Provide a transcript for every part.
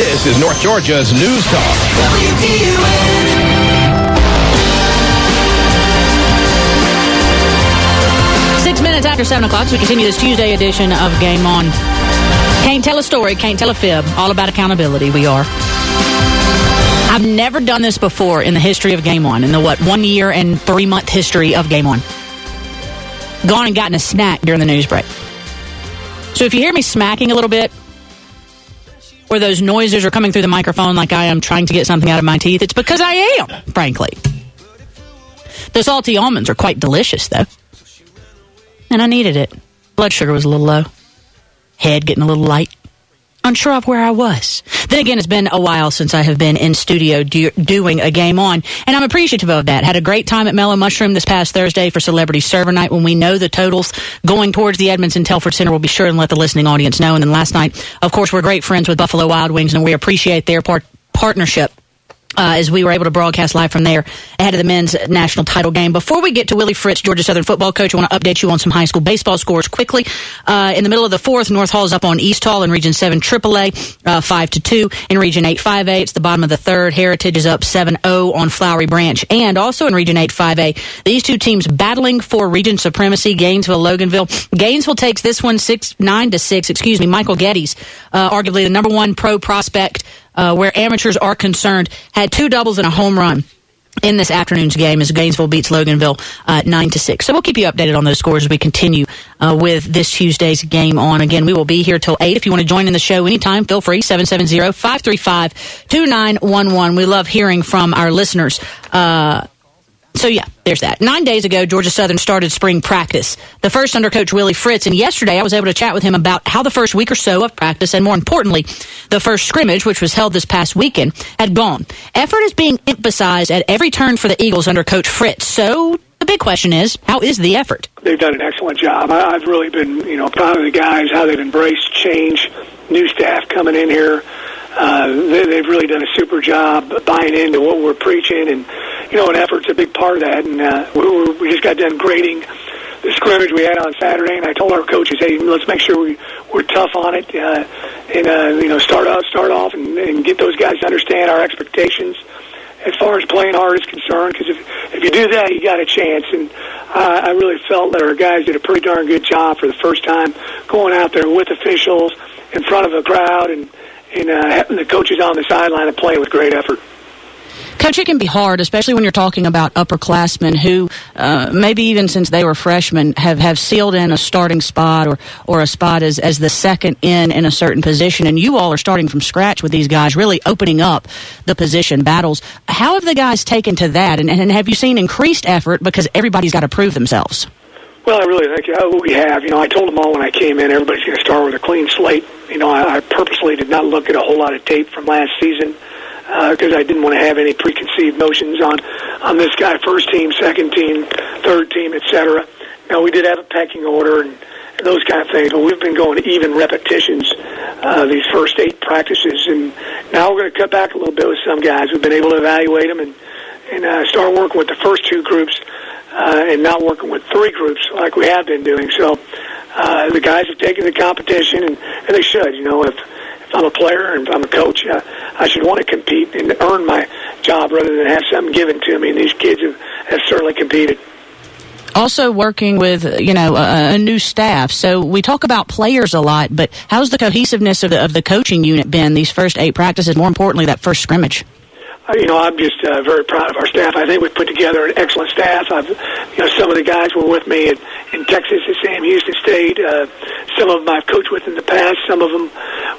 This is North Georgia's News Talk. WDUN. 6 minutes after 7 o'clock, so we continue this Tuesday edition of Game On. Can't tell a story, can't tell a fib. All about accountability, we are. I've never done this before in the history of Game On, in the 1 year and 3 month history of Game On. Gone and gotten a snack during the news break. So if you hear me smacking a little bit, or those noises are coming through the microphone like I am trying to get something out of my teeth, it's because I am, frankly. The salty almonds are quite delicious, though. And I needed it. Blood sugar was a little low. Head getting a little light. Unsure of where I was. Then again, it's been a while since I have been in studio doing a Game On, and I'm appreciative of that. Had a great time at Mellow Mushroom this past Thursday for Celebrity Server Night. When we know the totals going towards the Edmondson-Telford Center, we'll be sure and let the listening audience know. And then last night, of course, we're great friends with Buffalo Wild Wings, and we appreciate their partnership as we were able to broadcast live from there ahead of the men's national title game. Before we get to Willie Fritz, Georgia Southern football coach, I want to update you on some high school baseball scores quickly. In the middle of the fourth, North Hall's up on East Hall in Region 7 AAA, 5-2. In Region 8 5A, it's the bottom of the third. Heritage is up 7-0 on Flowery Branch. And also in Region 8 5A, these two teams battling for region supremacy, Gainesville-Loganville. Gainesville takes this one 9-6. Michael Geddes, arguably the number one pro prospect where amateurs are concerned, had 2 doubles and a home run in this afternoon's game as Gainesville beats Loganville 9-6. So we'll keep you updated on those scores as we continue with this Tuesday's Game On. Again, we will be here till 8. If you want to join in the show anytime, feel free, 770-535-2911. We love hearing from our listeners. So, yeah, there's that. 9 days ago, Georgia Southern started spring practice, the first under Coach Willie Fritz. And yesterday, I was able to chat with him about how the first week or so of practice, and more importantly, the first scrimmage, which was held this past weekend, had gone. Effort is being emphasized at every turn for the Eagles under Coach Fritz. So the big question is, how is the effort? They've done an excellent job. I've really been, proud of the guys, how they've embraced change, new staff coming in here. They've really done a super job buying into what we're preaching, and an effort's a big part of that. And we just got done grading the scrimmage we had on Saturday, and I told our coaches, hey, let's make sure we're tough on it, and start off and get those guys to understand our expectations as far as playing hard is concerned. Because if you do that, you got a chance. And I really felt that our guys did a pretty darn good job for the first time going out there with officials in front of a crowd and having the coaches on the sideline and playing with great effort. Coach, it can be hard, especially when you're talking about upperclassmen who, maybe even since they were freshmen, have sealed in a starting spot or a spot as the second in a certain position. And you all are starting from scratch with these guys, really opening up the position battles. How have the guys taken to that? And have you seen increased effort because everybody's got to prove themselves? Well, I really think we have. I told them all when I came in, everybody's going to start with a clean slate. I purposely did not look at a whole lot of tape from last season because I didn't want to have any preconceived notions on this guy, first team, second team, third team, etc. Now, we did have a pecking order and those kind of things, but we've been going to even repetitions these first 8 practices, and now we're going to cut back a little bit with some guys. We've been able to evaluate them and start working with the first 2 groups and not working with 3 groups like we have been doing. So the guys have taken the competition, and they should. If I'm a player and if I'm a coach, I should want to compete and earn my job rather than have something given to me. And these kids have certainly competed. Also working with, a new staff. So we talk about players a lot, but how's the cohesiveness of the coaching unit been these first 8 practices, more importantly, that first scrimmage? I'm just very proud of our staff. I think we've put together an excellent staff. Some of the guys were with me in Texas at Sam Houston State. Some of them I've coached with in the past. Some of them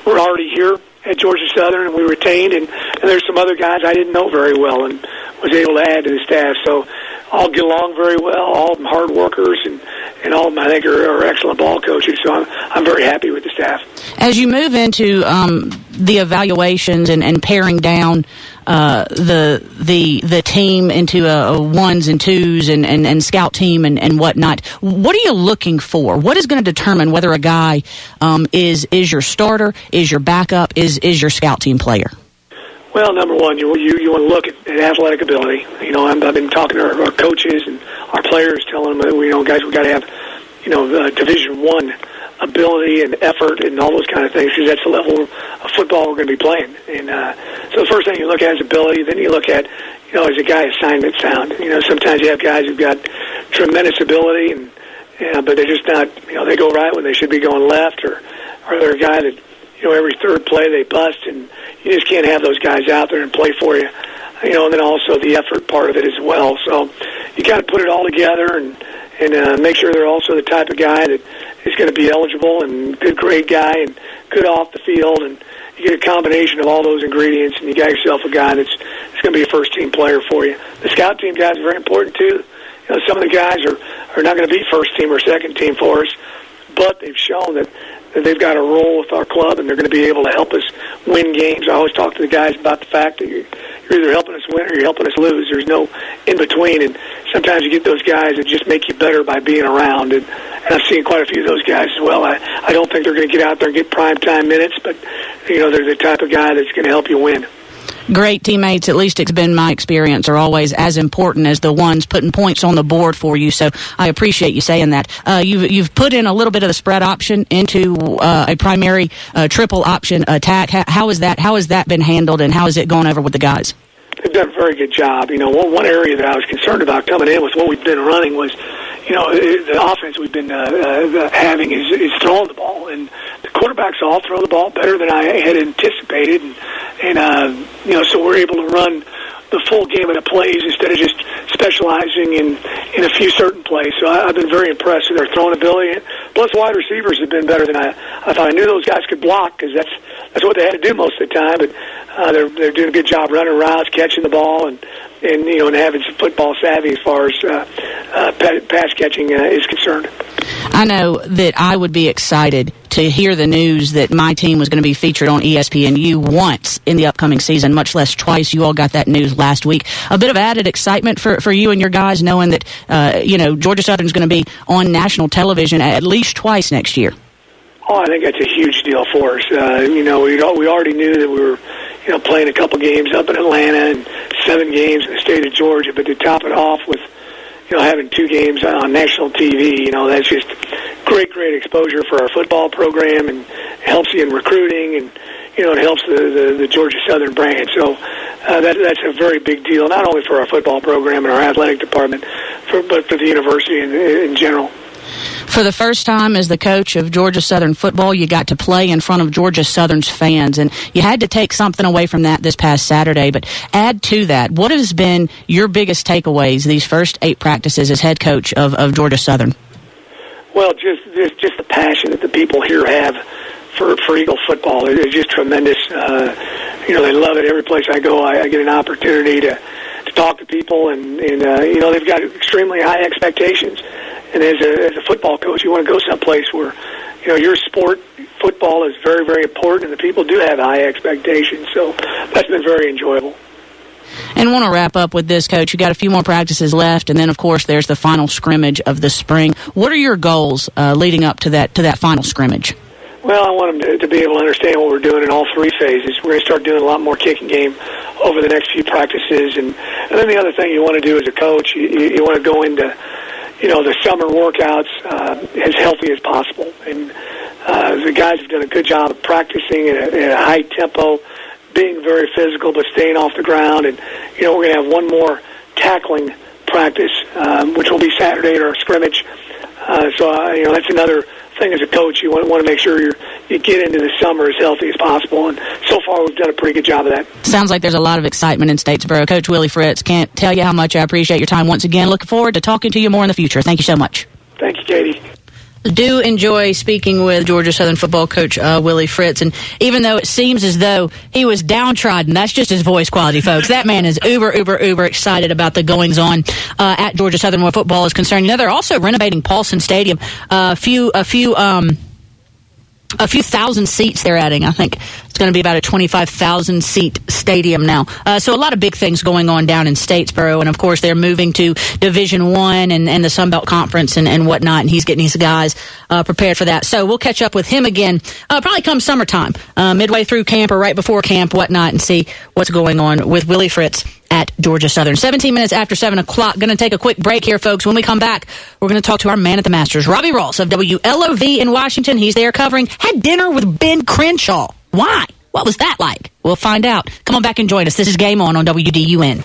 were already here at Georgia Southern, and we retained. And there's some other guys I didn't know very well and was able to add to the staff. So all get along very well. All of them hard workers, and all of them I think are excellent ball coaches. So I'm very happy with the staff. As you move into the evaluations and paring down the team into a ones and twos and scout team and whatnot, what are you looking for? What is going to determine whether a guy is your starter, is your backup, is your scout team player? Well, number one, you want to look at athletic ability. I've been talking to our coaches and our players, telling them that guys, we got to have Division I ability and effort and all those kind of things, because that's the level of football we're going to be playing. And so the first thing you look at is ability. Then you look at, is a guy assignment sound. Sometimes you have guys who've got tremendous ability, but they're just not, they go right when they should be going left, or they're a guy that, every third play they bust, and you just can't have those guys out there and play for you. And then also the effort part of it as well. So you got to put it all together and make sure they're also the type of guy that is going to be eligible and good grade guy and good off the field. And you get a combination of all those ingredients, and you got yourself a guy that's going to be a first-team player for you. The scout team guys are very important, too. Some of the guys are not going to be first-team or second-team for us, but they've shown that they've got a role with our club, and they're going to be able to help us win games. I always talk to the guys about the fact that you're either helping us win or you're helping us lose. There's no in-between, and sometimes you get those guys that just make you better by being around, and I've seen quite a few of those guys as well. I don't think they're going to get out there and get prime-time minutes, but, they're the type of guy that's going to help you win. Great teammates, at least it's been my experience, are always as important as the ones putting points on the board for you. So I appreciate you saying that. You've put in a little bit of the spread option into a primary triple option attack. How has that been handled, and how is it going over with the guys? They've done a very good job. One area that I was concerned about coming in with what we've been running was, the offense we've been having is throwing the ball, and the quarterbacks all throw the ball better than I had anticipated, and so we're able to run the full gamut of plays instead of just specializing in a few certain plays. So I've been very impressed with their throwing ability. Plus, wide receivers have been better than I thought. I knew those guys could block, because that's what they had to do most of the time. But they're doing a good job running routes, catching the ball, and having some football savvy as far as pass catching is concerned. I know that I would be excited to hear the news that my team was going to be featured on ESPNU once in the upcoming season, much less twice. You all got that news last week. A bit of added excitement for you and your guys, knowing that Georgia Southern's going to be on national television at least twice next year. Oh, I think that's a huge deal for us. We already knew that we were playing a couple games up in Atlanta and 7 games in the state of Georgia, but to top it off with having 2 games on national TV, that's just great exposure for our football program, and helps you in recruiting, and it helps the Georgia Southern brand. So that's a very big deal, not only for our football program and our athletic department, but for the university in general. For the first time as the coach of Georgia Southern football, you got to play in front of Georgia Southern's fans, and you had to take something away from that this past Saturday. But add to that, what has been your biggest takeaways these first 8 practices as head coach of Georgia Southern? Well, just the passion that the people here have for Eagle football. It's just tremendous. They love it. Every place I go, I get an opportunity to talk to people, and they've got extremely high expectations. And as a football coach, you want to go someplace where, your sport, football, is very, very important, and the people do have high expectations. So that's been very enjoyable. And want to wrap up with this, Coach. You got a few more practices left, and then, of course, there's the final scrimmage of the spring. What are your goals leading up to that final scrimmage? Well, I want them to be able to understand what we're doing in all 3 phases. We're going to start doing a lot more kicking game over the next few practices. And then the other thing you want to do as a coach, you want to go into the summer workouts as healthy as possible. And the guys have done a good job of practicing at a high tempo, being very physical, but staying off the ground. And, we're going to have one more tackling practice, which will be Saturday at our scrimmage. So that's another thing as a coach. You want to make sure you get into the summer as healthy as possible. And so far, we've done a pretty good job of that. Sounds like there's a lot of excitement in Statesboro. Coach Willie Fritz, can't tell you how much I appreciate your time once again. Looking forward to talking to you more in the future. Thank you so much. Thank you, Katie. Do enjoy speaking with Georgia Southern football coach Willie Fritz. And even though it seems as though he was downtrodden, that's just his voice quality, folks. That man is uber excited about the goings-on at Georgia Southern where football is concerned. They're also renovating Paulson Stadium. A few thousand seats they're adding. I think it's going to be about a 25,000-seat stadium now. So a lot of big things going on down in Statesboro. And, of course, they're moving to Division I and the Sun Belt Conference and whatnot. And he's getting his guys prepared for that. So we'll catch up with him again probably come summertime, midway through camp or right before camp, whatnot, and see what's going on with Willie Fritz at Georgia Southern. 17 minutes after 7 o'clock. Going to take a quick break here, folks. When we come back, we're going to talk to our man at the Masters, Robbie Ross of WLOV in Washington. He's there covering. Had dinner with Ben Crenshaw. Why? What was that like? We'll find out. Come on back and join us. This is Game On WDUN.